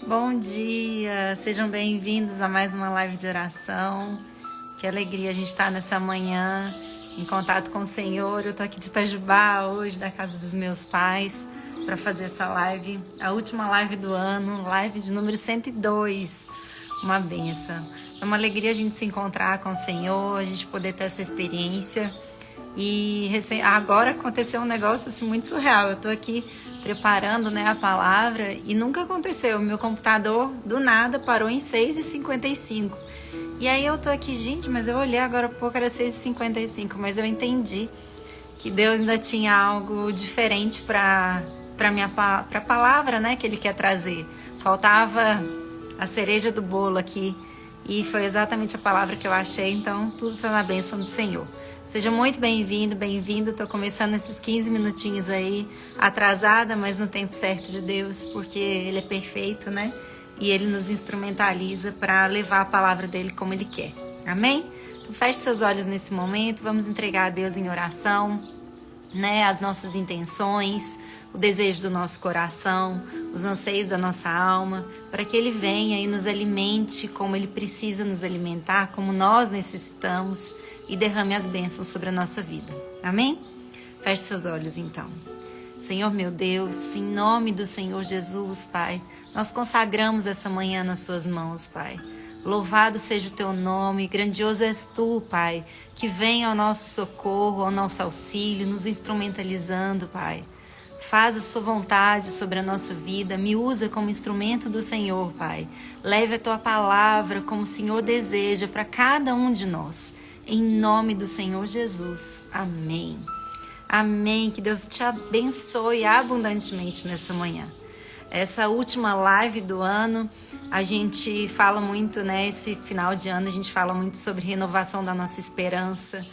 Bom dia, sejam bem-vindos a mais uma live de oração. Que alegria a gente estar nessa manhã em contato com o Senhor. Eu tô aqui de Itajubá hoje, da casa dos meus pais, para fazer essa live, a última live do ano, live de número 102. Uma benção. É uma alegria a gente se encontrar com o Senhor, a gente poder ter essa experiência. E agora aconteceu um negócio assim, muito surreal. Eu tô aqui preparando, a palavra e nunca aconteceu. Meu computador do nada parou em 6h55. E aí eu tô aqui, gente, mas eu olhei agora há pouco, era 6h55, mas eu entendi que Deus ainda tinha algo diferente para a palavra, que Ele quer trazer. Faltava a cereja do bolo aqui e foi exatamente a palavra que eu achei, então tudo está na bênção do Senhor. Seja muito bem-vindo, bem-vindo. Tô começando esses 15 minutinhos aí, atrasada, mas no tempo certo de Deus, porque Ele é perfeito, E Ele nos instrumentaliza para levar a palavra dEle como Ele quer. Amém? Então feche seus olhos nesse momento, vamos entregar a Deus em oração, as nossas intenções, o desejo do nosso coração, os anseios da nossa alma, para que Ele venha e nos alimente como Ele precisa nos alimentar, como nós necessitamos, e derrame as bênçãos sobre a nossa vida. Amém? Feche seus olhos então. Senhor meu Deus, em nome do Senhor Jesus, Pai, nós consagramos essa manhã nas suas mãos, Pai. Louvado seja o teu nome, grandioso és tu, Pai, que vem ao nosso socorro, ao nosso auxílio, nos instrumentalizando, Pai. Faz a sua vontade sobre a nossa vida, me usa como instrumento do Senhor, Pai. Leve a tua palavra como o Senhor deseja para cada um de nós. Em nome do Senhor Jesus. Amém. Amém. Que Deus te abençoe abundantemente nessa manhã. Essa última live do ano, a gente fala muito, esse final de ano, a gente fala muito sobre renovação da nossa esperança.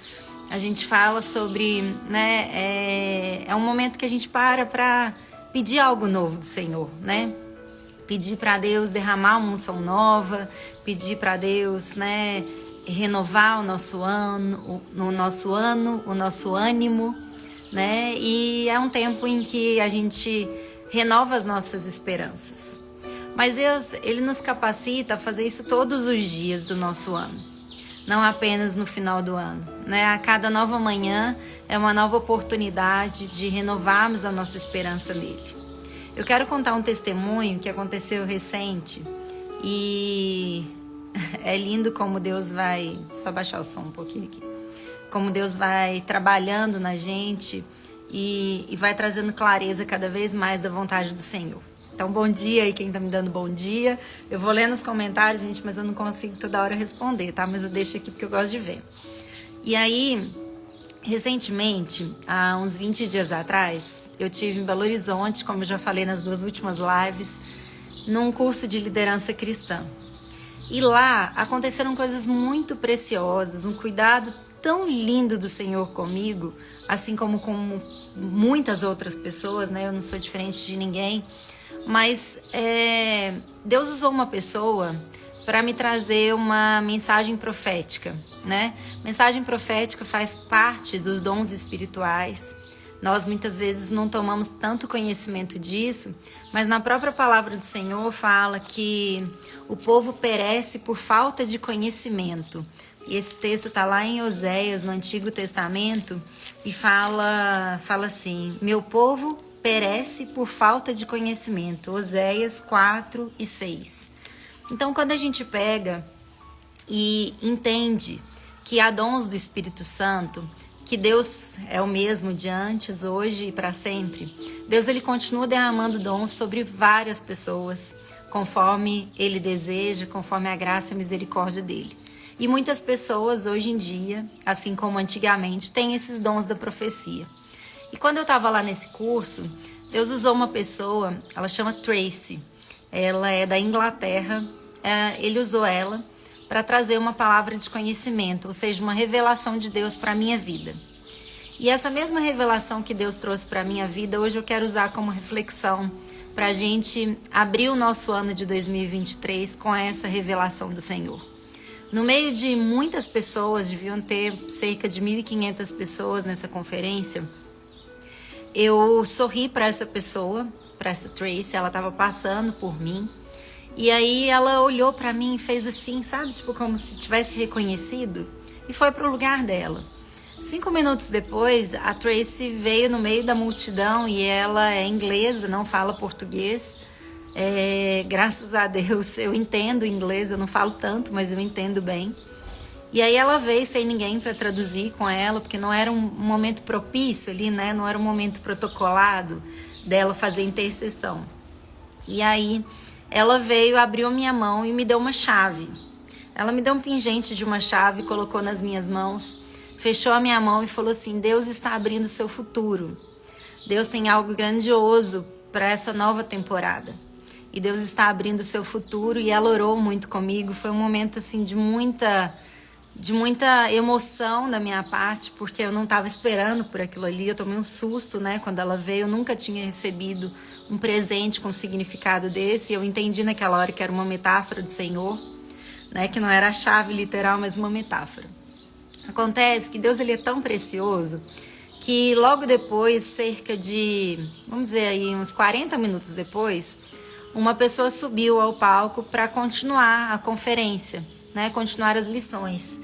A gente fala sobre, é um momento que a gente para pedir algo novo do Senhor, Pedir para Deus derramar uma unção nova, pedir para Deus, renovar o nosso ânimo, E é um tempo em que a gente renova as nossas esperanças. Mas Deus, Ele nos capacita a fazer isso todos os dias do nosso ano, não apenas no final do ano, A cada nova manhã é uma nova oportunidade de renovarmos a nossa esperança nele. Eu quero contar um testemunho que aconteceu recente e é lindo como Deus vai... Só baixar o som um pouquinho aqui. Como Deus vai trabalhando na gente e vai trazendo clareza cada vez mais da vontade do Senhor. Então, bom dia aí quem tá me dando bom dia. Eu vou ler nos comentários, gente, mas eu não consigo toda hora responder, tá? Mas eu deixo aqui porque eu gosto de ver. E aí, recentemente, há uns 20 dias atrás, eu tive em Belo Horizonte, como eu já falei nas duas últimas lives, num curso de liderança cristã. E lá aconteceram coisas muito preciosas, um cuidado tão lindo do Senhor comigo, assim como com muitas outras pessoas, Eu não sou diferente de ninguém, mas Deus usou uma pessoa para me trazer uma mensagem profética, Mensagem profética faz parte dos dons espirituais. Nós muitas vezes não tomamos tanto conhecimento disso, mas na própria palavra do Senhor fala que o povo perece por falta de conhecimento. E esse texto está lá em Oséias, no Antigo Testamento, e fala assim: meu povo perece por falta de conhecimento. Oséias 4:6. Então, quando a gente pega e entende que há dons do Espírito Santo, que Deus é o mesmo de antes, hoje e para sempre, Deus ele continua derramando dons sobre várias pessoas, conforme Ele deseja, conforme a graça e a misericórdia dEle. E muitas pessoas hoje em dia, assim como antigamente, têm esses dons da profecia. E quando eu estava lá nesse curso, Deus usou uma pessoa, ela chama Tracy, ela é da Inglaterra, Ele usou ela para trazer uma palavra de conhecimento, ou seja, uma revelação de Deus para a minha vida. E essa mesma revelação que Deus trouxe para a minha vida, hoje eu quero usar como reflexão para a gente abrir o nosso ano de 2023 com essa revelação do Senhor. No meio de muitas pessoas, deviam ter cerca de 1.500 pessoas nessa conferência, eu sorri para essa pessoa, para essa Tracy, ela estava passando por mim, E aí ela olhou pra mim e fez assim, sabe? Tipo, como se tivesse reconhecido. E foi pro lugar dela. 5 minutos depois, a Tracy veio no meio da multidão e ela é inglesa, não fala português. Graças a Deus eu entendo inglês, eu não falo tanto, mas eu entendo bem. E aí ela veio sem ninguém para traduzir com ela, porque não era um momento propício ali, né? Não era um momento protocolado dela fazer intercessão. E aí ela veio, abriu minha mão e me deu uma chave. Ela me deu um pingente de uma chave, colocou nas minhas mãos, fechou a minha mão e falou assim: Deus está abrindo o seu futuro. Deus tem algo grandioso para essa nova temporada. E Deus está abrindo o seu futuro. E ela orou muito comigo. Foi um momento assim de muita emoção da minha parte, porque eu não estava esperando por aquilo ali. Eu tomei um susto, né? Quando ela veio, eu nunca tinha recebido um presente com significado desse. Eu entendi naquela hora que era uma metáfora do Senhor, né? Que não era a chave literal, mas uma metáfora. Acontece que Deus, ele é tão precioso que logo depois, cerca de, vamos dizer aí, uns 40 minutos depois, uma pessoa subiu ao palco para continuar a conferência, né? Continuar as lições.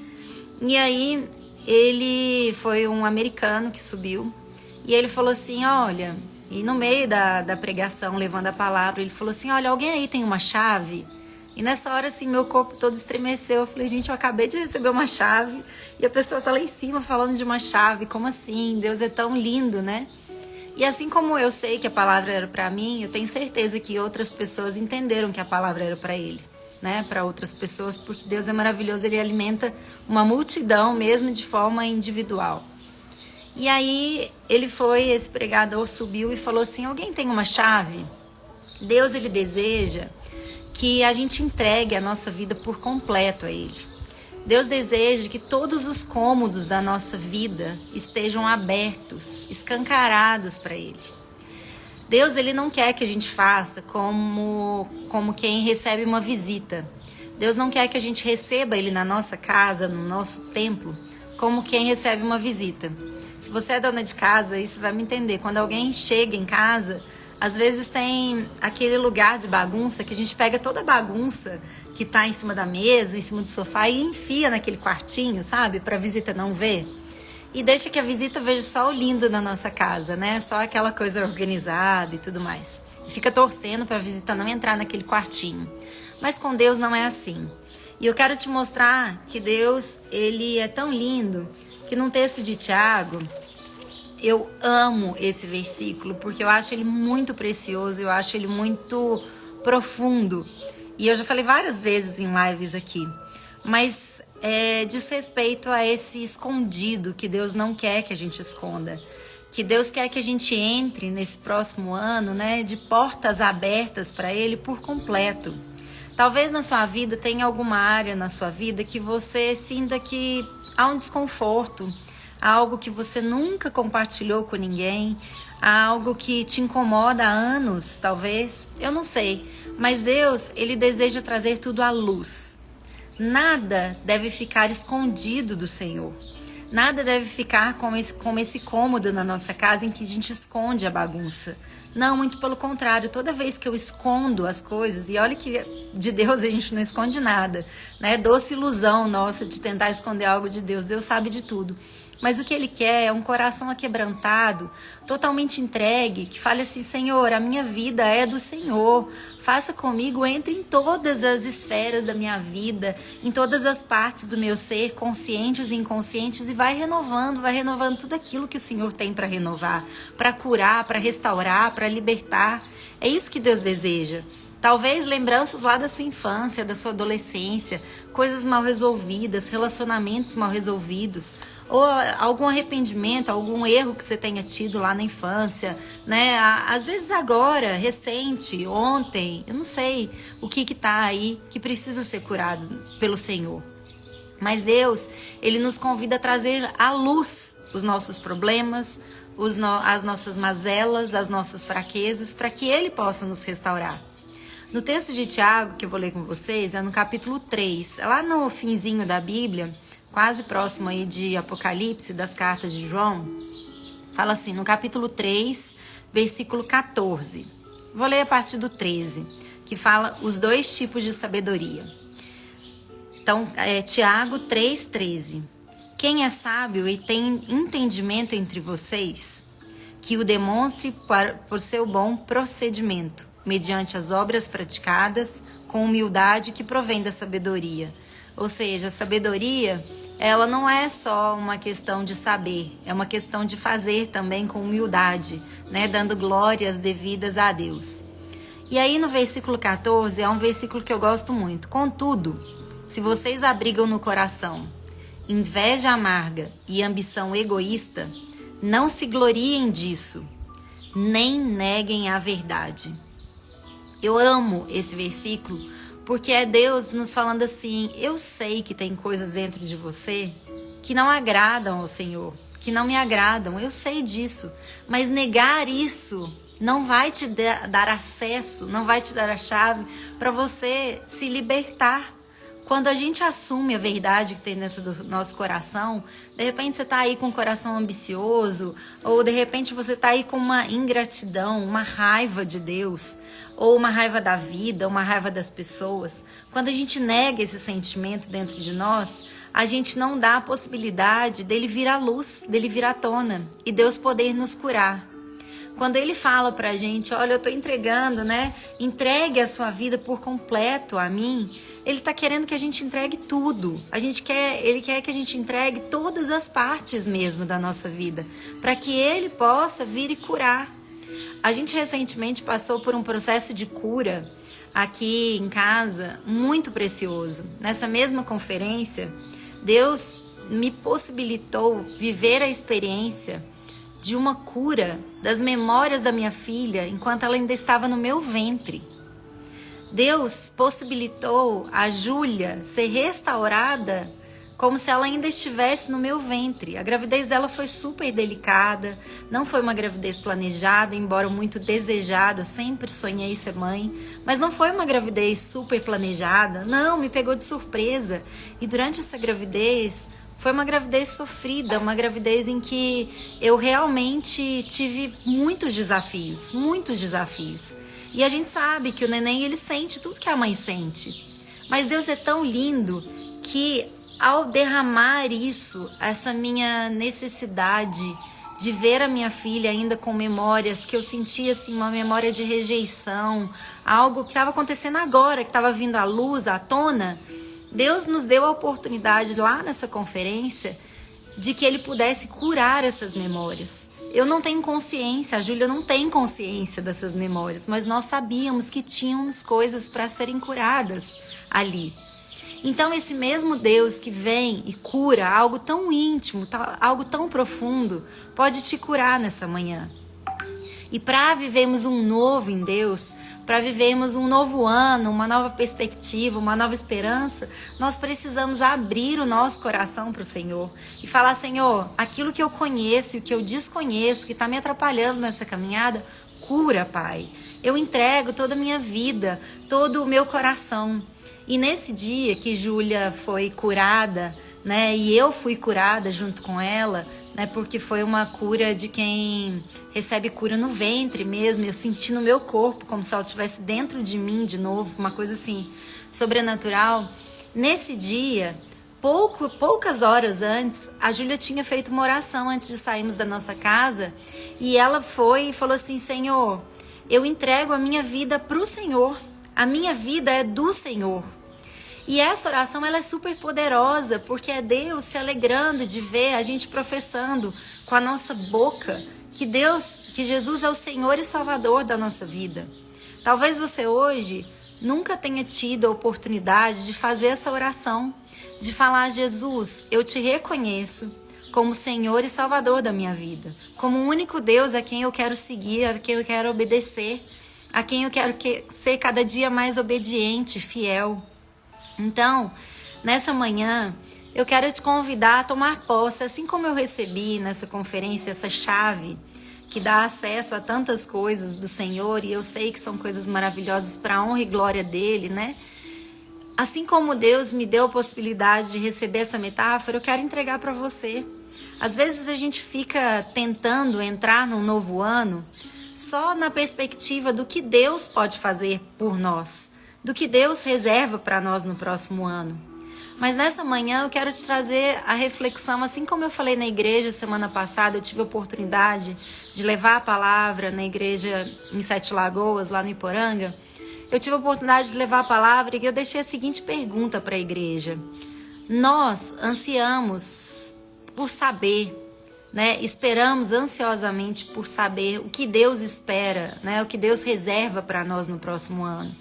E aí ele foi um americano que subiu e ele falou assim: olha, e no meio da pregação, levando a palavra, ele falou assim: olha, alguém aí tem uma chave? E nessa hora, assim, meu corpo todo estremeceu. Eu falei: gente, eu acabei de receber uma chave e a pessoa tá lá em cima falando de uma chave. Como assim? Deus é tão lindo, né? E assim como eu sei que a palavra era para mim, eu tenho certeza que outras pessoas entenderam que a palavra era para ele, né? Para outras pessoas, porque Deus é maravilhoso, ele alimenta uma multidão mesmo de forma individual. E aí esse pregador subiu e falou assim: alguém tem uma chave? Deus, ele deseja que a gente entregue a nossa vida por completo a ele. Deus deseja que todos os cômodos da nossa vida estejam abertos, escancarados para ele. Deus, ele não quer que a gente faça como quem recebe uma visita. Deus não quer que a gente receba ele na nossa casa, no nosso templo, como quem recebe uma visita. Se você é dona de casa, aí você vai me entender. Quando alguém chega em casa, às vezes tem aquele lugar de bagunça que a gente pega toda a bagunça que tá em cima da mesa, em cima do sofá e enfia naquele quartinho, sabe? Pra visita não ver. E deixa que a visita veja só o lindo da nossa casa, né? Só aquela coisa organizada e tudo mais. E fica torcendo pra visita não entrar naquele quartinho. Mas com Deus não é assim. E eu quero te mostrar que Deus, ele é tão lindo que num texto de Tiago, eu amo esse versículo, porque eu acho ele muito precioso, eu acho ele muito profundo. E eu já falei várias vezes em lives aqui, mas diz respeito a esse escondido que Deus não quer que a gente esconda. Que Deus quer que a gente entre nesse próximo ano, né, de portas abertas para Ele por completo. Talvez na sua vida tenha alguma área na sua vida que você sinta que há um desconforto, algo que você nunca compartilhou com ninguém, algo que te incomoda há anos, talvez, eu não sei. Mas Deus, ele deseja trazer tudo à luz. Nada deve ficar escondido do Senhor. Nada deve ficar como esse cômodo na nossa casa em que a gente esconde a bagunça. Não, muito pelo contrário, toda vez que eu escondo as coisas, e olha que de Deus a gente não esconde nada, né? Doce ilusão nossa de tentar esconder algo de Deus, Deus sabe de tudo. Mas o que ele quer é um coração aquebrantado, totalmente entregue, que fale assim: Senhor, a minha vida é do Senhor. Faça comigo, entre em todas as esferas da minha vida, em todas as partes do meu ser, conscientes e inconscientes, e vai renovando tudo aquilo que o Senhor tem para renovar, para curar, para restaurar, para libertar. É isso que Deus deseja. Talvez lembranças lá da sua infância, da sua adolescência, coisas mal resolvidas, relacionamentos mal resolvidos, ou algum arrependimento, algum erro que você tenha tido lá na infância, né? Às vezes agora, recente, ontem, eu não sei o que tá aí que precisa ser curado pelo Senhor. Mas Deus, ele nos convida a trazer à luz os nossos problemas, as nossas mazelas, as nossas fraquezas, para que ele possa nos restaurar. No texto de Tiago, que eu vou ler com vocês, é no capítulo 3, lá no finzinho da Bíblia, quase próximo aí de Apocalipse, das cartas de João, fala assim, no capítulo 3, versículo 14. Vou ler a partir do 13. que fala os 2 tipos de sabedoria. Então, Tiago 3,13. Quem é sábio e tem entendimento entre vocês, que o demonstre por seu bom procedimento, mediante as obras praticadas, com humildade que provém da sabedoria. Ou seja, a sabedoria, ela não é só uma questão de saber, é uma questão de fazer também com humildade, né? Dando glórias devidas a Deus. E aí no versículo 14, é um versículo que eu gosto muito. Contudo, se vocês abrigam no coração inveja amarga e ambição egoísta, não se gloriem disso, nem neguem a verdade. Eu amo esse versículo porque é Deus nos falando assim: eu sei que tem coisas dentro de você que não agradam ao Senhor, que não me agradam, eu sei disso, mas negar isso não vai te dar acesso, não vai te dar a chave para você se libertar. Quando a gente assume a verdade que tem dentro do nosso coração, de repente você está aí com um coração ambicioso, ou de repente você está aí com uma ingratidão, uma raiva de Deus, ou uma raiva da vida, uma raiva das pessoas. Quando a gente nega esse sentimento dentro de nós, a gente não dá a possibilidade dele vir à luz, dele vir à tona e Deus poder nos curar. Quando ele fala pra gente: olha, eu tô entregando, né? Entregue a sua vida por completo a mim. Ele tá querendo que a gente entregue tudo. Ele quer que a gente entregue todas as partes mesmo da nossa vida, para que ele possa vir e curar. A gente recentemente passou por um processo de cura aqui em casa, muito precioso. Nessa mesma conferência, Deus me possibilitou viver a experiência de uma cura das memórias da minha filha enquanto ela ainda estava no meu ventre. Deus possibilitou a Júlia ser restaurada como se ela ainda estivesse no meu ventre. A gravidez dela foi super delicada, não foi uma gravidez planejada, embora muito desejada, eu sempre sonhei ser mãe, mas não foi uma gravidez super planejada, não, me pegou de surpresa. E durante essa gravidez, foi uma gravidez sofrida, uma gravidez em que eu realmente tive muitos desafios. E a gente sabe que o neném, ele sente tudo que a mãe sente. Mas Deus é tão lindo que ao derramar isso, essa minha necessidade de ver a minha filha ainda com memórias que eu sentia assim, uma memória de rejeição, algo que estava acontecendo agora, que estava vindo à luz, à tona, Deus nos deu a oportunidade lá nessa conferência de que Ele pudesse curar essas memórias. Eu não tenho consciência, a Júlia não tem consciência dessas memórias, mas nós sabíamos que tínhamos coisas para serem curadas ali. Então esse mesmo Deus que vem e cura algo tão íntimo, algo tão profundo, pode te curar nessa manhã. E para vivermos um novo em Deus, para vivermos um novo ano, uma nova perspectiva, uma nova esperança, nós precisamos abrir o nosso coração para o Senhor e falar: Senhor, aquilo que eu conheço e o que eu desconheço, que está me atrapalhando nessa caminhada, cura, Pai. Eu entrego toda a minha vida, todo o meu coração. E nesse dia que Júlia foi curada, né, e eu fui curada junto com ela, né, porque foi uma cura de quem recebe cura no ventre mesmo. Eu senti no meu corpo como se ela estivesse dentro de mim de novo, uma coisa assim sobrenatural. Nesse dia, poucas horas antes, a Júlia tinha feito uma oração antes de sairmos da nossa casa, e ela foi e falou assim: Senhor, eu entrego a minha vida para o Senhor, a minha vida é do Senhor. E essa oração, ela é super poderosa, porque é Deus se alegrando de ver a gente professando com a nossa boca que Jesus é o Senhor e Salvador da nossa vida. Talvez você hoje nunca tenha tido a oportunidade de fazer essa oração, de falar: Jesus, eu te reconheço como Senhor e Salvador da minha vida, como o único Deus a quem eu quero seguir, a quem eu quero obedecer, a quem eu quero ser cada dia mais obediente, fiel. Então, nessa manhã, eu quero te convidar a tomar posse, assim como eu recebi nessa conferência essa chave que dá acesso a tantas coisas do Senhor, e eu sei que são coisas maravilhosas para a honra e glória dele, né? Assim como Deus me deu a possibilidade de receber essa metáfora, eu quero entregar para você. Às vezes a gente fica tentando entrar num novo ano só na perspectiva do que Deus pode fazer por nós, do que Deus reserva para nós no próximo ano. Mas nessa manhã eu quero te trazer a reflexão, assim como eu falei na igreja semana passada, eu tive a oportunidade de levar a palavra na igreja em Sete Lagoas, lá no Iporanga. Eu tive a oportunidade de levar a palavra e eu deixei a seguinte pergunta para a igreja. Nós ansiamos por saber, né? Esperamos ansiosamente por saber o que Deus espera, né? O que Deus reserva para nós no próximo ano.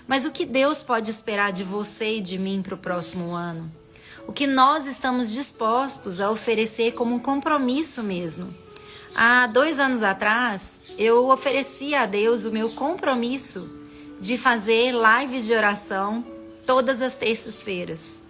Mas o que Deus pode esperar de você e de mim para o próximo ano? O que nós estamos dispostos a oferecer como um compromisso mesmo? Há 2 anos atrás, eu ofereci a Deus o meu compromisso de fazer lives de oração todas as terças-feiras.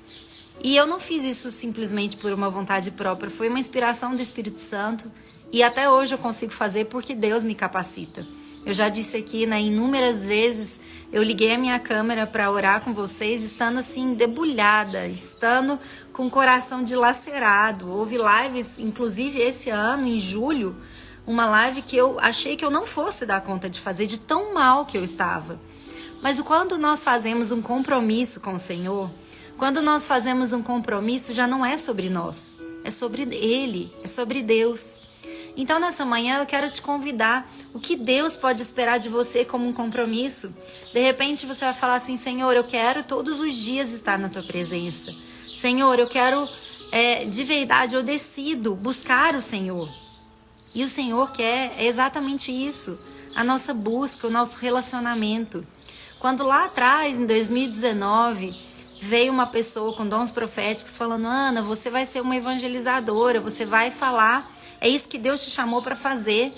E eu não fiz isso simplesmente por uma vontade própria, foi uma inspiração do Espírito Santo e até hoje eu consigo fazer porque Deus me capacita. Eu já disse aqui, né, inúmeras vezes, eu liguei a minha câmera para orar com vocês, estando assim, debulhada, estando com o coração dilacerado. Houve lives, inclusive esse ano, em julho, uma live que eu achei que eu não fosse dar conta de fazer, de tão mal que eu estava. Mas quando nós fazemos um compromisso com o Senhor, quando nós fazemos um compromisso, já não é sobre nós, é sobre Ele, é sobre Deus. Então, nessa manhã, eu quero te convidar o que Deus pode esperar de você como um compromisso. De repente, você vai falar assim, Senhor, eu quero todos os dias estar na Tua presença. Senhor, eu quero, de verdade, eu decido buscar o Senhor. E o Senhor quer exatamente isso, a nossa busca, o nosso relacionamento. Quando lá atrás, em 2019, veio uma pessoa com dons proféticos falando, Ana, você vai ser uma evangelizadora, você vai falar... É isso que Deus te chamou para fazer.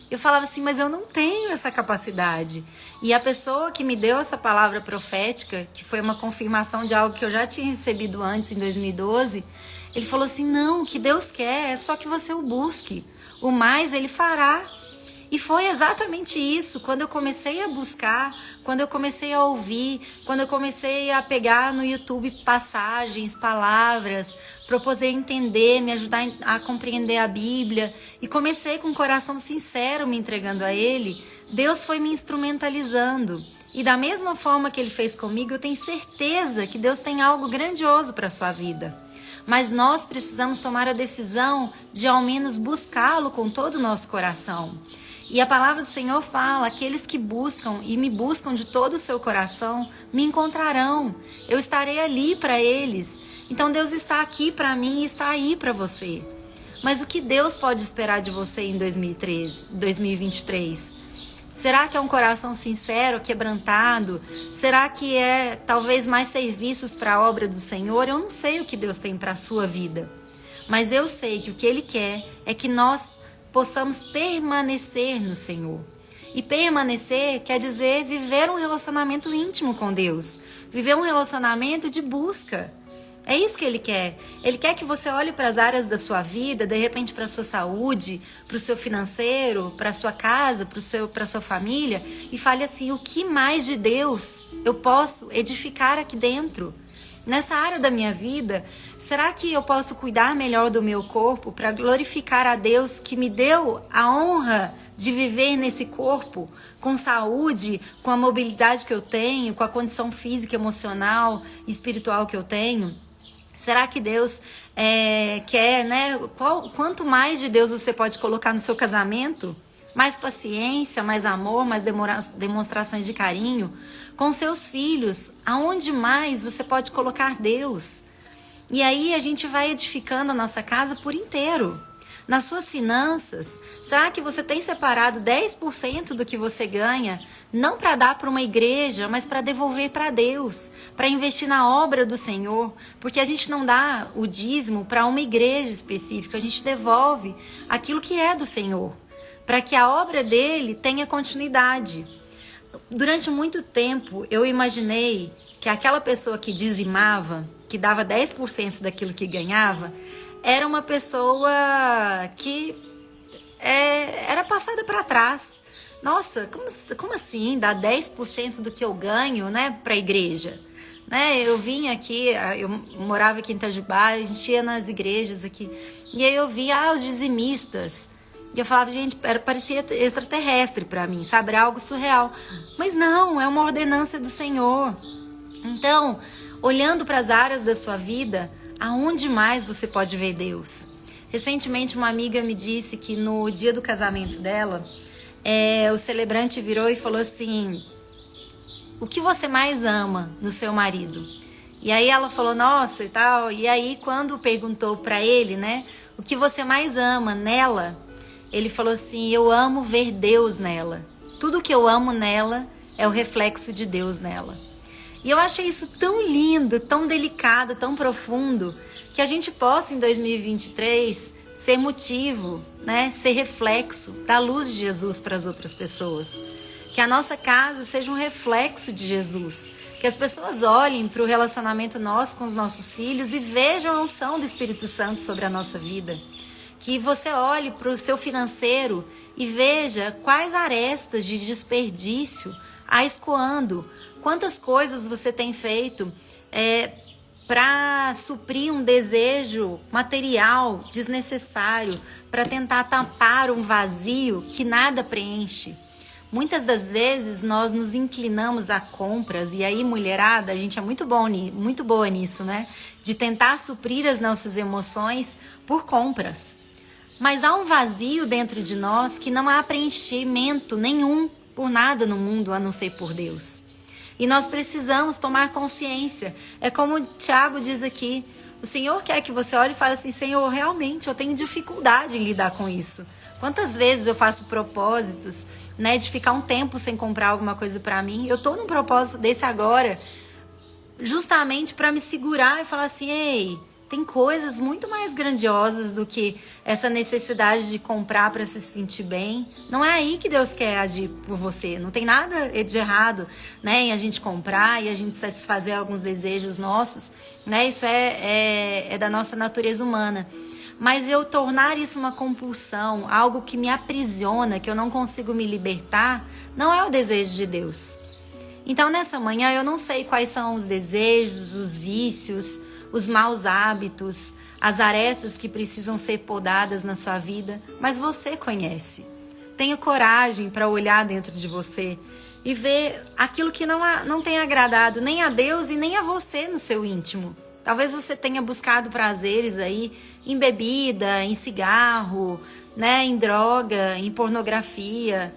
Eu falava assim, mas eu não tenho essa capacidade. E a pessoa que me deu essa palavra profética, que foi uma confirmação de algo que eu já tinha recebido antes, em 2012, ele falou assim, não, o que Deus quer é só que você o busque. O mais Ele fará. E foi exatamente isso, quando eu comecei a buscar, quando eu comecei a ouvir, quando eu comecei a pegar no YouTube passagens, palavras, para eu poder entender, me ajudar a compreender a Bíblia, e comecei com o coração sincero me entregando a Ele, Deus foi me instrumentalizando. E da mesma forma que Ele fez comigo, eu tenho certeza que Deus tem algo grandioso para a sua vida. Mas nós precisamos tomar a decisão de ao menos buscá-lo com todo o nosso coração. E a palavra do Senhor fala, aqueles que buscam e me buscam de todo o seu coração, me encontrarão. Eu estarei ali para eles. Então Deus está aqui para mim e está aí para você. Mas o que Deus pode esperar de você em 2023? Será que é um coração sincero, quebrantado? Será que é talvez mais serviços para a obra do Senhor? Eu não sei o que Deus tem para a sua vida. Mas eu sei que o que Ele quer é que nós possamos permanecer no Senhor. E permanecer quer dizer viver um relacionamento íntimo com Deus. Viver um relacionamento de busca. É isso que Ele quer. Ele quer que você olhe para as áreas da sua vida, de repente para a sua saúde, para o seu financeiro, para a sua casa, para a sua família, e fale assim, o que mais de Deus eu posso edificar aqui dentro? Nessa área da minha vida, será que eu posso cuidar melhor do meu corpo para glorificar a Deus que me deu a honra de viver nesse corpo com saúde, com a mobilidade que eu tenho, com a condição física, emocional e espiritual que eu tenho? Será que Deus quer, né? Quanto mais de Deus você pode colocar no seu casamento? Mais paciência, mais amor, mais demonstrações de carinho. Com seus filhos, aonde mais você pode colocar Deus? E aí a gente vai edificando a nossa casa por inteiro. Nas suas finanças, será que você tem separado 10% do que você ganha, não para dar para uma igreja, mas para devolver para Deus, para investir na obra do Senhor? Porque a gente não dá o dízimo para uma igreja específica, a gente devolve aquilo que é do Senhor, para que a obra dele tenha continuidade. Durante muito tempo, eu imaginei que aquela pessoa que dizimava, que dava 10% daquilo que ganhava, era uma pessoa que era passada para trás. Nossa, como assim dar 10% do que eu ganho, né, para a igreja? Né, eu vim aqui, eu morava aqui em Itajubá, a gente ia nas igrejas aqui, e aí eu via os dizimistas. E eu falava, gente, parecia extraterrestre para mim, sabe? Era algo surreal. Mas não, é uma ordenança do Senhor. Então, olhando para as áreas da sua vida, aonde mais você pode ver Deus? Recentemente, uma amiga me disse que no dia do casamento dela, o celebrante virou e falou assim: o que você mais ama no seu marido? E aí ela falou, nossa, e tal. E aí, quando perguntou para ele, né, o que você mais ama nela, ele falou assim: eu amo ver Deus nela. Tudo que eu amo nela é o reflexo de Deus nela. E eu achei isso tão lindo, tão delicado, tão profundo, que a gente possa em 2023 ser motivo, né, ser reflexo da luz de Jesus para as outras pessoas. Que a nossa casa seja um reflexo de Jesus. Que as pessoas olhem para o relacionamento nosso com os nossos filhos e vejam a unção do Espírito Santo sobre a nossa vida. Que você olhe para o seu financeiro e veja quais arestas de desperdício há escoando. Quantas coisas você tem feito para suprir um desejo material desnecessário, para tentar tampar um vazio que nada preenche. Muitas das vezes nós nos inclinamos a compras, e aí, mulherada, a gente é muito boa nisso, né? De tentar suprir as nossas emoções por compras. Mas há um vazio dentro de nós que não há preenchimento nenhum por nada no mundo a não ser por Deus. E nós precisamos tomar consciência. É como o Tiago diz aqui, o Senhor quer que você olhe e fale assim: Senhor, realmente eu tenho dificuldade em lidar com isso. Quantas vezes eu faço propósitos, né, de ficar um tempo sem comprar alguma coisa para mim? Eu tô num propósito desse agora, justamente para me segurar e falar assim: ei, tem coisas muito mais grandiosas do que essa necessidade de comprar para se sentir bem. Não é aí que Deus quer agir por você. Não tem nada de errado, né, em a gente comprar e a gente satisfazer alguns desejos nossos, né? Isso é da nossa natureza humana. Mas eu tornar isso uma compulsão, algo que me aprisiona, que eu não consigo me libertar, não é o desejo de Deus. Então, nessa manhã, eu não sei quais são os desejos, os vícios, os maus hábitos, as arestas que precisam ser podadas na sua vida, mas você conhece. Tenha coragem para olhar dentro de você e ver aquilo que não tem agradado nem a Deus e nem a você no seu íntimo. Talvez você tenha buscado prazeres aí em bebida, em cigarro, né, em droga, em pornografia.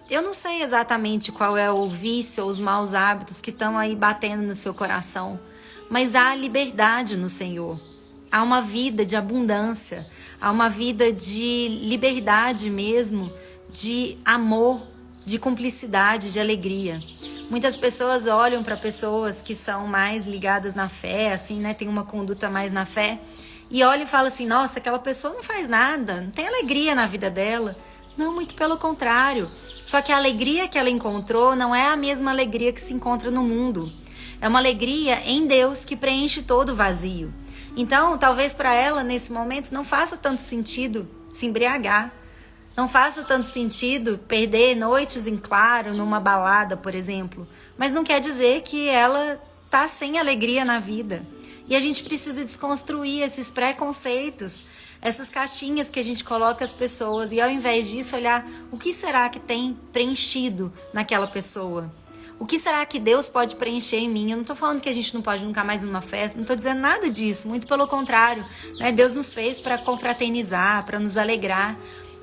Eu não sei exatamente qual é o vício ou os maus hábitos que estão aí batendo no seu coração, mas há liberdade no Senhor. Há uma vida de abundância, há uma vida de liberdade mesmo, de amor, de cumplicidade, de alegria. Muitas pessoas olham para pessoas que são mais ligadas na fé, assim, né, tem uma conduta mais na fé, e olham e falam assim: nossa, aquela pessoa não faz nada, não tem alegria na vida dela. Não, muito pelo contrário. Só que a alegria que ela encontrou não é a mesma alegria que se encontra no mundo. É uma alegria em Deus que preenche todo o vazio. Então, talvez para ela, nesse momento, não faça tanto sentido se embriagar. Não faça tanto sentido perder noites em claro numa balada, por exemplo. Mas não quer dizer que ela tá sem alegria na vida. E a gente precisa desconstruir esses preconceitos, essas caixinhas que a gente coloca as pessoas. E ao invés disso, olhar o que será que tem preenchido naquela pessoa. O que será que Deus pode preencher em mim? Eu não estou falando que a gente não pode nunca mais numa festa, não estou dizendo nada disso, muito pelo contrário, né? Deus nos fez para confraternizar, para nos alegrar.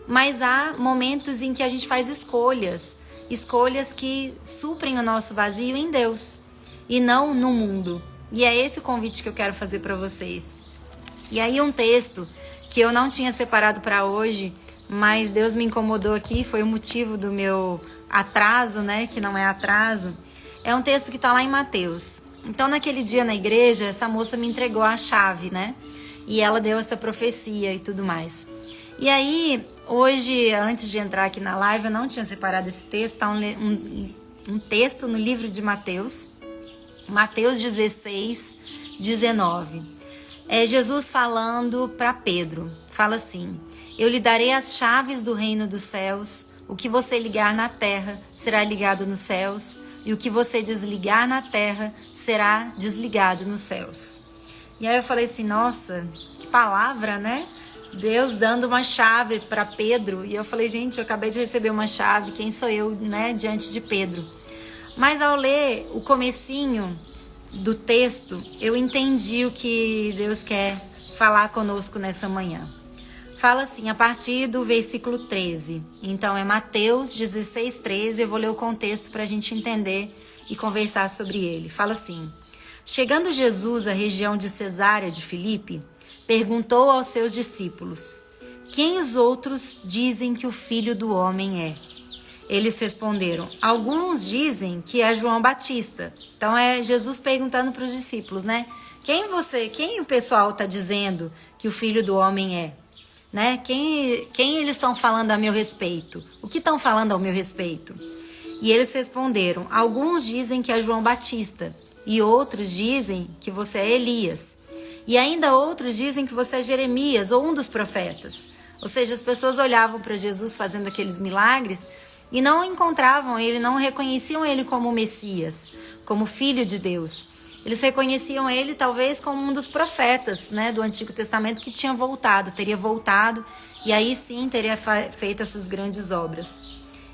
Mas há momentos em que a gente faz escolhas que suprem o nosso vazio em Deus e não no mundo. E é esse o convite que eu quero fazer para vocês. E aí um texto que eu não tinha separado para hoje, mas Deus me incomodou aqui, foi o motivo do meu atraso, né, que não é atraso, é um texto que está lá em Mateus. Então, naquele dia na igreja, essa moça me entregou a chave, né, e ela deu essa profecia e tudo mais. E aí, hoje, antes de entrar aqui na live, eu não tinha separado esse texto, tá um texto no livro de Mateus, Mateus 16, 19. É Jesus falando para Pedro, fala assim: eu lhe darei as chaves do reino dos céus, o que você ligar na terra será ligado nos céus, e o que você desligar na terra será desligado nos céus. E aí eu falei assim: nossa, que palavra, né? Deus dando uma chave para Pedro. E eu falei, gente, eu acabei de receber uma chave, quem sou eu, né, diante de Pedro? Mas ao ler o comecinho do texto, eu entendi o que Deus quer falar conosco nessa manhã. Fala assim, a partir do versículo 13. Então é Mateus 16, 13. Eu vou ler o contexto para a gente entender e conversar sobre ele. Fala assim: chegando Jesus à região de Cesareia de Filipe, perguntou aos seus discípulos: quem os outros dizem que o Filho do Homem é? Eles responderam: alguns dizem que é João Batista. Então é Jesus perguntando para os discípulos, né? Quem o pessoal está dizendo que o Filho do Homem é? Né? Quem eles estão falando a meu respeito? O que estão falando ao meu respeito? E eles responderam: alguns dizem que é João Batista, e outros dizem que você é Elias, e ainda outros dizem que você é Jeremias ou um dos profetas. Ou seja, as pessoas olhavam para Jesus fazendo aqueles milagres e não encontravam ele, não reconheciam ele como Messias, como Filho de Deus. Eles reconheciam ele talvez como um dos profetas, né, do Antigo Testamento que teria voltado, e aí sim teria feito essas grandes obras.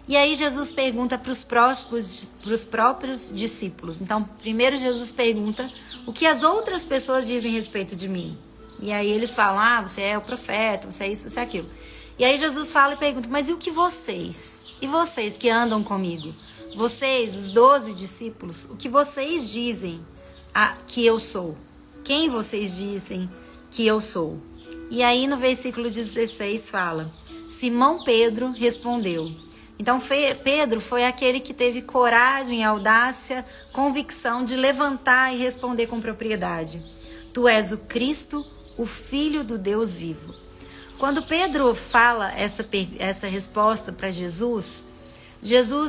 E aí Jesus pergunta para os próprios discípulos. Então, primeiro Jesus pergunta o que as outras pessoas dizem a respeito de mim. E aí eles falam, você é o profeta, você é isso, você é aquilo. E aí Jesus fala e pergunta, mas e o que vocês? E vocês que andam comigo? Vocês, os 12 discípulos, o que vocês dizem que eu sou? Quem vocês dizem que eu sou? E aí no versículo 16 fala: Simão Pedro respondeu. Então Pedro foi aquele que teve coragem, audácia, convicção de levantar e responder com propriedade: tu és o Cristo, o Filho do Deus vivo. Quando Pedro fala essa resposta para Jesus,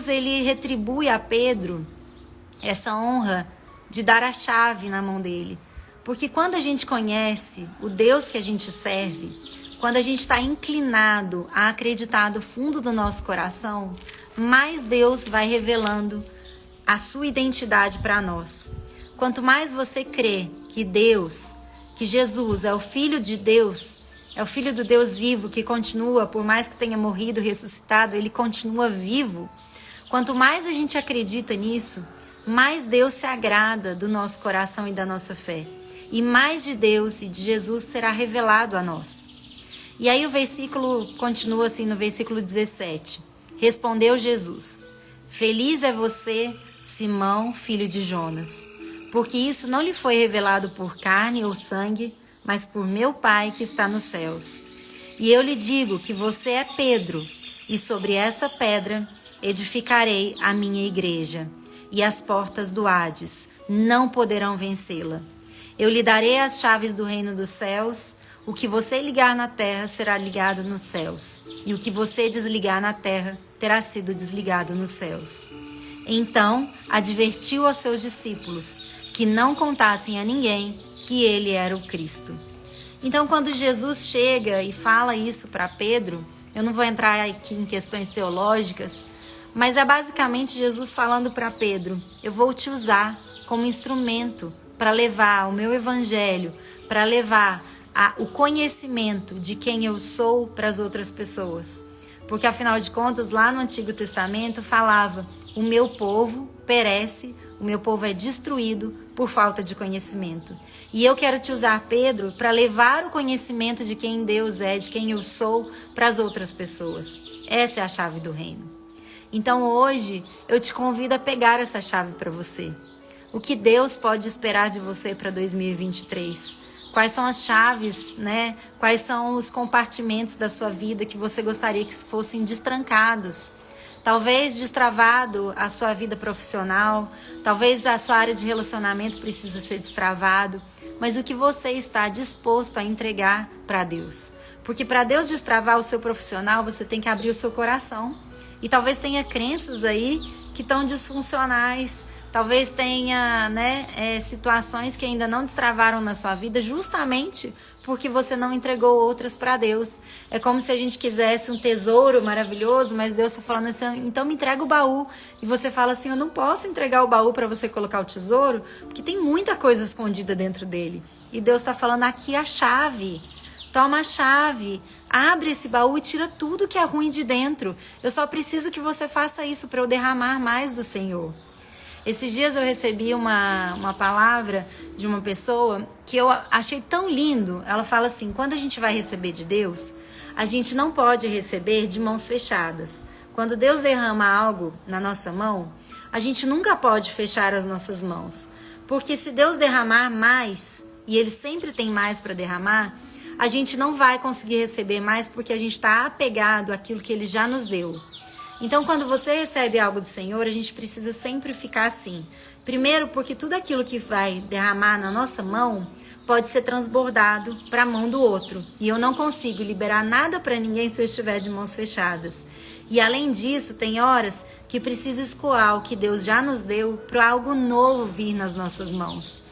ele retribui a Pedro essa honra de dar a chave na mão dele. Porque quando a gente conhece o Deus que a gente serve, quando a gente está inclinado a acreditar do fundo do nosso coração, mais Deus vai revelando a sua identidade para nós. Quanto mais você crê que Jesus é o Filho de Deus, é o Filho do Deus vivo que continua, por mais que tenha morrido, ressuscitado, ele continua vivo. Quanto mais a gente acredita nisso, mais Deus se agrada do nosso coração e da nossa fé. E mais de Deus e de Jesus será revelado a nós. E aí o versículo continua assim no versículo 17. Respondeu Jesus: feliz é você, Simão, filho de Jonas, porque isso não lhe foi revelado por carne ou sangue, mas por meu Pai que está nos céus. E eu lhe digo que você é Pedro, e sobre essa pedra edificarei a minha igreja, e as portas do Hades não poderão vencê-la. Eu lhe darei as chaves do reino dos céus. O que você ligar na terra será ligado nos céus, e o que você desligar na terra terá sido desligado nos céus. Então advertiu aos seus discípulos que não contassem a ninguém que ele era o Cristo. Então, quando Jesus chega e fala isso para Pedro, eu não vou entrar aqui em questões teológicas, mas é basicamente Jesus falando para Pedro: eu vou te usar como instrumento para levar o meu evangelho, para levar o conhecimento de quem eu sou para as outras pessoas. Porque afinal de contas, lá no Antigo Testamento falava: o meu povo perece, o meu povo é destruído por falta de conhecimento. E eu quero te usar, Pedro, para levar o conhecimento de quem Deus é, de quem eu sou, para as outras pessoas. Essa é a chave do reino. Então hoje eu te convido a pegar essa chave para você. O que Deus pode esperar de você para 2023? Quais são as chaves, né? Quais são os compartimentos da sua vida que você gostaria que fossem destrancados? Talvez destravado a sua vida profissional, talvez a sua área de relacionamento precisa ser destravado, mas o que você está disposto a entregar para Deus? Porque para Deus destravar o seu profissional, você tem que abrir o seu coração. E talvez tenha crenças aí que estão disfuncionais, talvez tenha, situações que ainda não destravaram na sua vida, justamente porque você não entregou outras para Deus. É como se a gente quisesse um tesouro maravilhoso, mas Deus está falando assim: então me entrega o baú. E você fala assim: eu não posso entregar o baú para você colocar o tesouro, porque tem muita coisa escondida dentro dele. E Deus está falando: aqui a chave. Toma a chave, abre esse baú e tira tudo que é ruim de dentro. Eu só preciso que você faça isso para eu derramar mais do Senhor. Esses dias eu recebi uma palavra de uma pessoa que eu achei tão lindo. Ela fala assim: quando a gente vai receber de Deus, a gente não pode receber de mãos fechadas. Quando Deus derrama algo na nossa mão, a gente nunca pode fechar as nossas mãos. Porque se Deus derramar mais, e Ele sempre tem mais para derramar, a gente não vai conseguir receber mais porque a gente está apegado àquilo que Ele já nos deu. Então, quando você recebe algo do Senhor, a gente precisa sempre ficar assim. Primeiro, porque tudo aquilo que vai derramar na nossa mão pode ser transbordado para a mão do outro. E eu não consigo liberar nada para ninguém se eu estiver de mãos fechadas. E além disso, tem horas que precisa escoar o que Deus já nos deu para algo novo vir nas nossas mãos.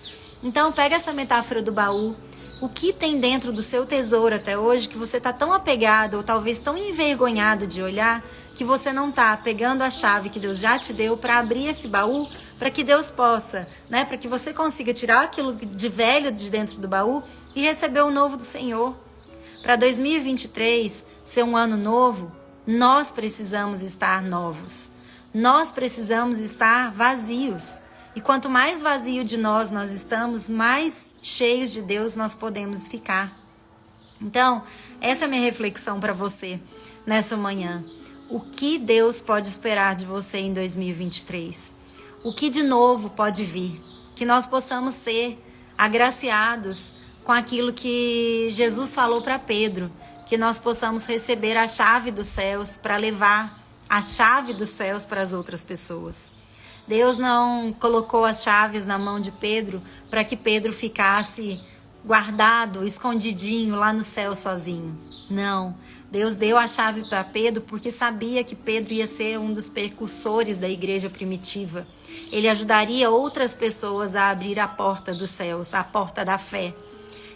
Então, pega essa metáfora do baú. O que tem dentro do seu tesouro até hoje que você está tão apegado ou talvez tão envergonhado de olhar que você não está pegando a chave que Deus já te deu para abrir esse baú, para que Deus possa, para que você consiga tirar aquilo de velho de dentro do baú e receber o novo do Senhor. Para 2023 ser um ano novo, nós precisamos estar novos. Nós precisamos estar vazios. E quanto mais vazio de nós estamos, mais cheios de Deus nós podemos ficar. Então, essa é a minha reflexão para você nessa manhã. O que Deus pode esperar de você em 2023? O que de novo pode vir? Que nós possamos ser agraciados com aquilo que Jesus falou para Pedro. Que nós possamos receber a chave dos céus para levar a chave dos céus para as outras pessoas. Deus não colocou as chaves na mão de Pedro para que Pedro ficasse guardado, escondidinho lá no céu sozinho. Não. Deus deu a chave para Pedro porque sabia que Pedro ia ser um dos precursores da igreja primitiva. Ele ajudaria outras pessoas a abrir a porta dos céus, a porta da fé.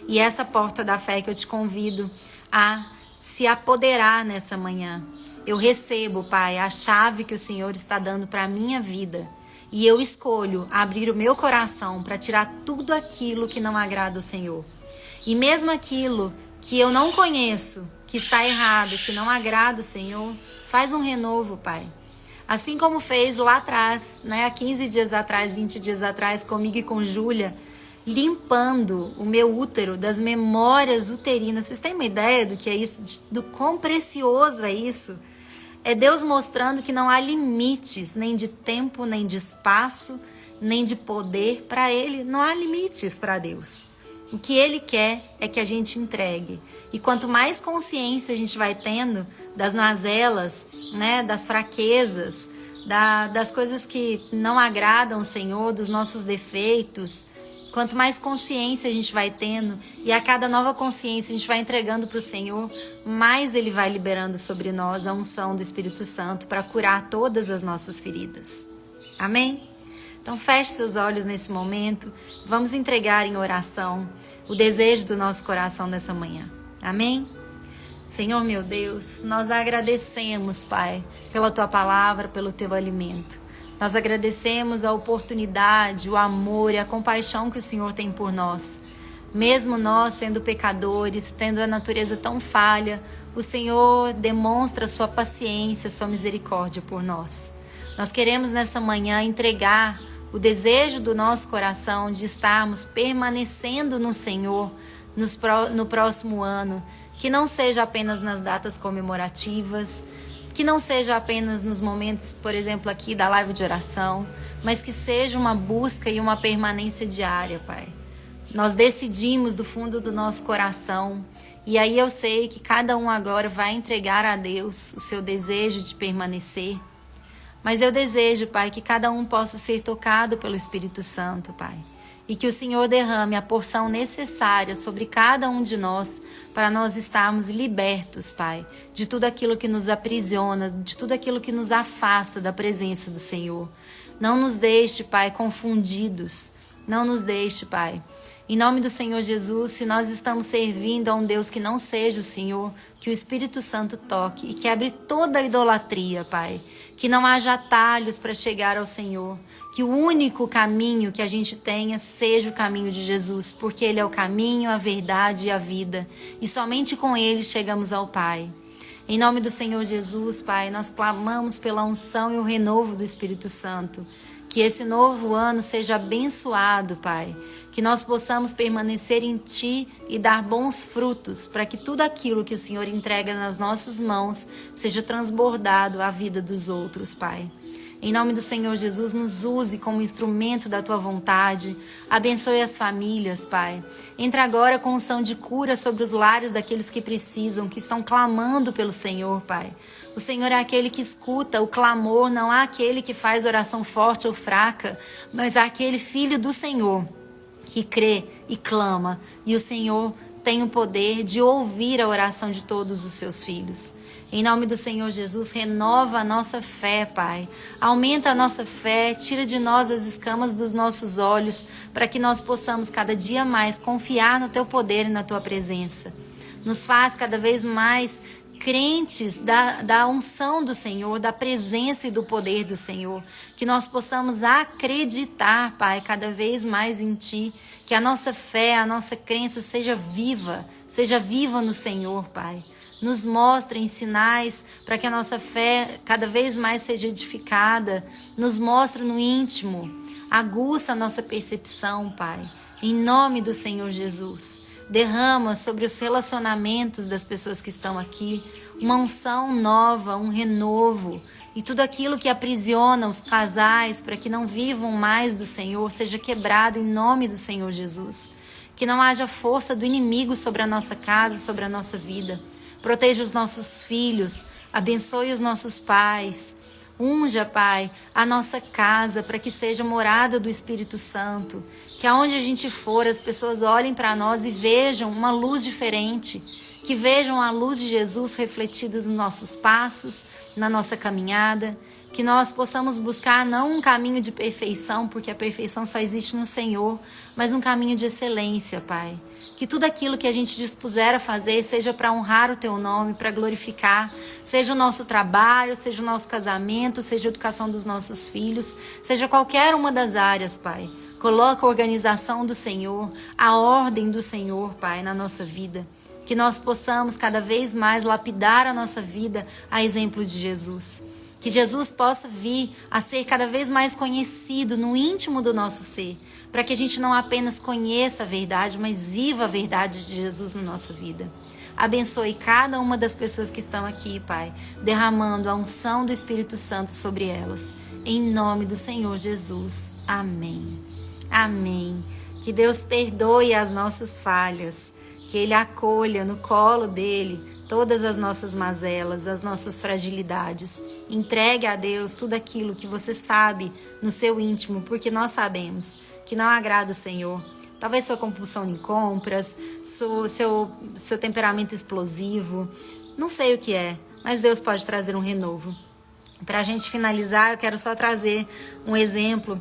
E essa porta da fé que eu te convido a se apoderar nessa manhã. Eu recebo, Pai, a chave que o Senhor está dando para a minha vida. E eu escolho abrir o meu coração para tirar tudo aquilo que não agrada o Senhor. E mesmo aquilo que eu não conheço, que está errado, que não agrada o Senhor, faz um renovo, Pai. Assim como fez lá atrás, há 15 dias atrás, 20 dias atrás, comigo e com Júlia, limpando o meu útero das memórias uterinas. Vocês têm uma ideia do que é isso? Do quão precioso é isso? É Deus mostrando que não há limites, nem de tempo, nem de espaço, nem de poder para Ele. Não há limites para Deus. O que Ele quer é que a gente entregue. E quanto mais consciência a gente vai tendo das mazelas, das fraquezas, das coisas que não agradam o Senhor, dos nossos defeitos, quanto mais consciência a gente vai tendo e a cada nova consciência a gente vai entregando para o Senhor, mais Ele vai liberando sobre nós a unção do Espírito Santo para curar todas as nossas feridas. Amém? Então feche seus olhos nesse momento, vamos entregar em oração o desejo do nosso coração nessa manhã. Amém? Senhor meu Deus, nós agradecemos, Pai, pela Tua palavra, pelo Teu alimento. Nós agradecemos a oportunidade, o amor e a compaixão que o Senhor tem por nós. Mesmo nós sendo pecadores, tendo a natureza tão falha, o Senhor demonstra sua paciência, sua misericórdia por nós. Nós queremos nessa manhã entregar o desejo do nosso coração de estarmos permanecendo no Senhor no próximo ano, que não seja apenas nas datas comemorativas, que não seja apenas nos momentos, por exemplo, aqui da live de oração, mas que seja uma busca e uma permanência diária, Pai. Nós decidimos do fundo do nosso coração, e aí eu sei que cada um agora vai entregar a Deus o seu desejo de permanecer. Mas eu desejo, Pai, que cada um possa ser tocado pelo Espírito Santo, Pai. E que o Senhor derrame a porção necessária sobre cada um de nós para nós estarmos libertos, Pai, de tudo aquilo que nos aprisiona, de tudo aquilo que nos afasta da presença do Senhor. Não nos deixe, Pai, confundidos. Não nos deixe, Pai. Em nome do Senhor Jesus, se nós estamos servindo a um Deus que não seja o Senhor, que o Espírito Santo toque e quebre toda a idolatria, Pai. Que não haja atalhos para chegar ao Senhor. Que o único caminho que a gente tenha seja o caminho de Jesus, porque Ele é o caminho, a verdade e a vida. E somente com Ele chegamos ao Pai. Em nome do Senhor Jesus, Pai, nós clamamos pela unção e o renovo do Espírito Santo. Que esse novo ano seja abençoado, Pai. Que nós possamos permanecer em Ti e dar bons frutos, para que tudo aquilo que o Senhor entrega nas nossas mãos seja transbordado à vida dos outros, Pai. Em nome do Senhor Jesus, nos use como instrumento da Tua vontade. Abençoe as famílias, Pai. Entra agora com unção de cura sobre os lares daqueles que precisam, que estão clamando pelo Senhor, Pai. O Senhor é aquele que escuta o clamor, não há aquele que faz oração forte ou fraca, mas há aquele filho do Senhor que crê e clama. E o Senhor tem o poder de ouvir a oração de todos os seus filhos. Em nome do Senhor Jesus, renova a nossa fé, Pai. Aumenta a nossa fé, tira de nós as escamas dos nossos olhos, para que nós possamos cada dia mais confiar no Teu poder e na Tua presença. Nos faz cada vez mais crentes da unção do Senhor, da presença e do poder do Senhor. Que nós possamos acreditar, Pai, cada vez mais em Ti. Que a nossa fé, a nossa crença seja viva no Senhor, Pai. Nos mostre em sinais para que a nossa fé cada vez mais seja edificada. Nos mostre no íntimo. Aguça a nossa percepção, Pai. Em nome do Senhor Jesus. Derrama sobre os relacionamentos das pessoas que estão aqui uma unção nova, um renovo. E tudo aquilo que aprisiona os casais para que não vivam mais do Senhor seja quebrado em nome do Senhor Jesus. Que não haja força do inimigo sobre a nossa casa, sobre a nossa vida. Proteja os nossos filhos, abençoe os nossos pais. Unja, Pai, a nossa casa para que seja morada do Espírito Santo. Que aonde a gente for, as pessoas olhem para nós e vejam uma luz diferente. Que vejam a luz de Jesus refletida nos nossos passos, na nossa caminhada. Que nós possamos buscar não um caminho de perfeição, porque a perfeição só existe no Senhor, mas um caminho de excelência, Pai. Que tudo aquilo que a gente dispuser a fazer seja para honrar o Teu nome, para glorificar. Seja o nosso trabalho, seja o nosso casamento, seja a educação dos nossos filhos, seja qualquer uma das áreas, Pai. Coloca a organização do Senhor, a ordem do Senhor, Pai, na nossa vida. Que nós possamos cada vez mais lapidar a nossa vida a exemplo de Jesus. Que Jesus possa vir a ser cada vez mais conhecido no íntimo do nosso ser, para que a gente não apenas conheça a verdade, mas viva a verdade de Jesus na nossa vida. Abençoe cada uma das pessoas que estão aqui, Pai, derramando a unção do Espírito Santo sobre elas. Em nome do Senhor Jesus. Amém. Amém. Que Deus perdoe as nossas falhas, que Ele acolha no colo dEle todas as nossas mazelas, as nossas fragilidades. Entregue a Deus tudo aquilo que você sabe no seu íntimo, porque nós sabemos que não agrada o Senhor. Talvez sua compulsão em compras, seu temperamento explosivo, não sei o que é, mas Deus pode trazer um renovo. Para a gente finalizar, eu quero só trazer um exemplo.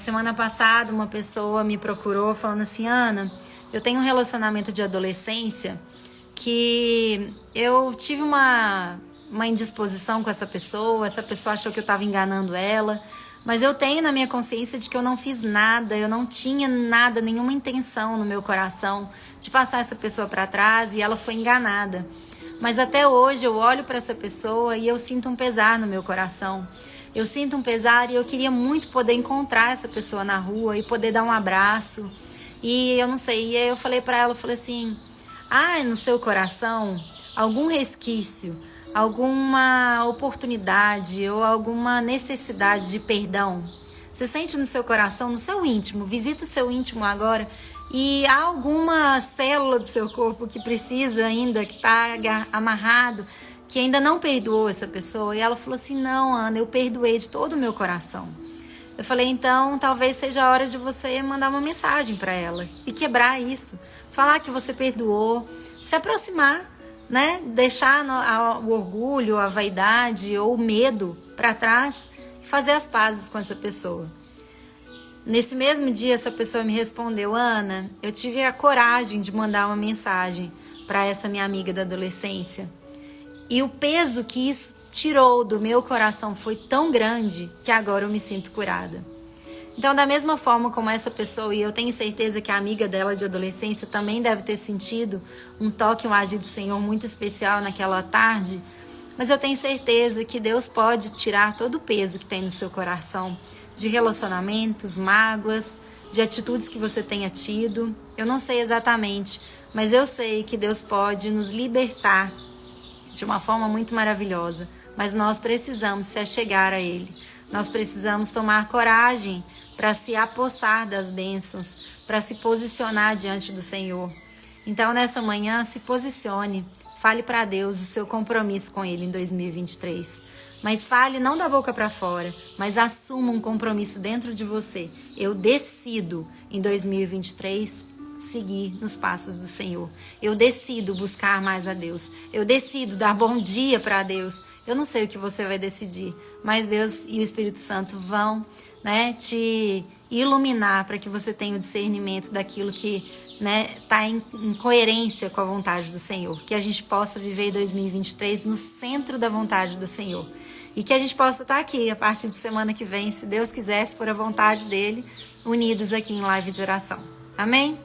Semana passada, uma pessoa me procurou falando assim: Ana, eu tenho um relacionamento de adolescência que eu tive uma indisposição com essa pessoa achou que eu estava enganando ela, mas eu tenho na minha consciência de que eu não fiz nada, eu não tinha nada, nenhuma intenção no meu coração de passar essa pessoa para trás e ela foi enganada. Mas até hoje eu olho para essa pessoa e eu sinto um pesar no meu coração. Eu sinto um pesar e eu queria muito poder encontrar essa pessoa na rua e poder dar um abraço. E eu não sei, e aí eu falei para ela, eu falei assim: no seu coração algum resquício, alguma oportunidade ou alguma necessidade de perdão? Você sente no seu coração, no seu íntimo? Visita o seu íntimo agora. E há alguma célula do seu corpo que precisa ainda, que está amarrado, que ainda não perdoou essa pessoa? E ela falou assim: não, Ana, eu perdoei de todo o meu coração. Eu falei: então talvez seja a hora de você mandar uma mensagem para ela e quebrar isso. Falar que você perdoou, se aproximar, né? Deixar o orgulho, a vaidade ou o medo para trás e fazer as pazes com essa pessoa. Nesse mesmo dia, essa pessoa me respondeu: Ana, eu tive a coragem de mandar uma mensagem para essa minha amiga da adolescência. E o peso que isso tirou do meu coração foi tão grande que agora eu me sinto curada. Então, da mesma forma como essa pessoa, e eu tenho certeza que a amiga dela de adolescência também deve ter sentido um toque, um agir do Senhor muito especial naquela tarde, mas eu tenho certeza que Deus pode tirar todo o peso que tem no seu coração, de relacionamentos, mágoas, de atitudes que você tenha tido. Eu não sei exatamente, mas eu sei que Deus pode nos libertar de uma forma muito maravilhosa, mas nós precisamos se achegar a Ele. Nós precisamos tomar coragem para se apossar das bênçãos, para se posicionar diante do Senhor. Então, nessa manhã, se posicione, fale para Deus o seu compromisso com Ele em 2023. Mas fale não da boca para fora, mas assuma um compromisso dentro de você. Eu decido em 2023 seguir nos passos do Senhor. Eu decido buscar mais a Deus. Eu decido dar bom dia para Deus. Eu não sei o que você vai decidir, mas Deus e o Espírito Santo vão, te iluminar para que você tenha o discernimento daquilo que está em coerência com a vontade do Senhor. Que a gente possa viver 2023 no centro da vontade do Senhor. E que a gente possa estar aqui a partir de semana que vem, se Deus quiser, se for a vontade dele, unidos aqui em live de oração. Amém?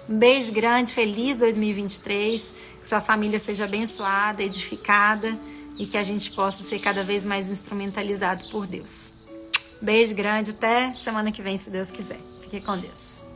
Um beijo grande, feliz 2023, que sua família seja abençoada, edificada e que a gente possa ser cada vez mais instrumentalizado por Deus. Beijo grande, até semana que vem, se Deus quiser. Fique com Deus.